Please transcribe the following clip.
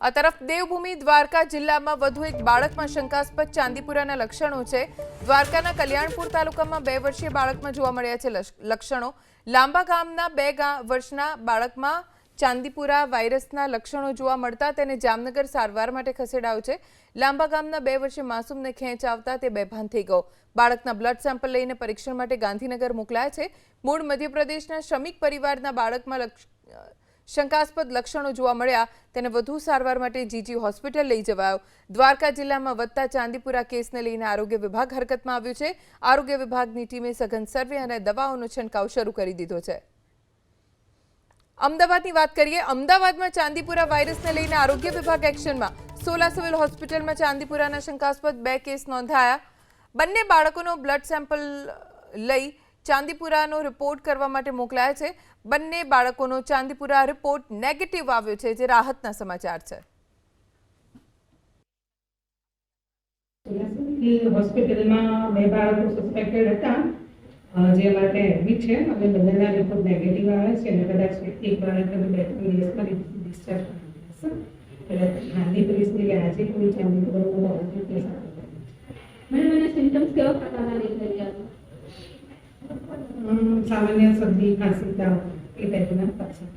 આ તરફ દેવભૂમિ દ્વારકા જિલ્લામાં વધુ એક બાળકમાં શંકાસ્પદ ચાંદીપુરાના લક્ષણો છે। દ્વારકાના કલ્યાણપુર તાલુકામાં 2 વર્ષીય બાળકમાં જોવા મળ્યા છે લક્ષણો। લાંબા ગામના 2 વર્ષના બાળકમાં ચાંદીપુરા વાયરસના લક્ષણો જોવા મળતા તેને જામનગર સારવાર માટે ખસેડાયો છે। લાંબા ગામના 2 વર્ષીય માસૂમને ખેંચ આવતા તે બેભાન થઈ ગયો। બાળકના બ્લડ સેમ્પલ લઈને પરીક્ષણ માટે ગાંધીનગર મોકલાયા છે। મૂળ મધ્યપ્રદેશના શ્રમિક પરિવારના બાળકમાં શંકાસ્પદ લક્ષણો જોવા મળ્યા તેને વધુ સારવાર માટે જીજી હોસ્પિટલ લઈ જવાયો। દ્વારકા જિલ્લામાં વધતા ચાંદીપુરા કેસને લઈને આરોગ્ય વિભાગ હરકતમાં આવ્યું છે। આરોગ્ય વિભાગની ટીમે સઘન સર્વે અને દવાઓનો છંટકાવ શરૂ કરી દીધો છે। અમદાવાદની વાત કરીએ। અમદાવાદમાં ચાંદીપુરા વાયરસને લઈને આરોગ્ય વિભાગ એક્શનમાં। સોલા સિવિલ હોસ્પિટલમાં ચાંદીપુરાના શંકાસ્પદ 2 કેસ નોંધાયા। બંને બાળકોનો બ્લડ સેમ્પલ લઈ ચાંદીપુરાનો રિપોર્ટ કરવા માટે મોકલાયા છે। બંને બાળકોનો ચાંદીપુરા રિપોર્ટ નેગેટિવ આવ્યો છે, જે રાહતના સમાચાર છે। હોસ્પિટલમાં 2 બાળકો સસ્પેક્ટેડ હતા, જે માટે એડમિટ છે અને બંનેના રિપોર્ટ નેગેટિવ આવે છે અને કદાચ એક બાળકને 2-3 દિવસમાં ડિસ્ચાર્જ કરાવશે। એટલે હાલની પરિસ્થિતિ આજે કોઈ ચાંદીપુરાનો કેસ આવ્યો છે। મને સિમ્ટમ્સ કેવા પ્રકારના દેખાઈ રહ્યા છે? સામાન્ય શરદી, ખાંસી, તાવ એ ટાઈપના પાછા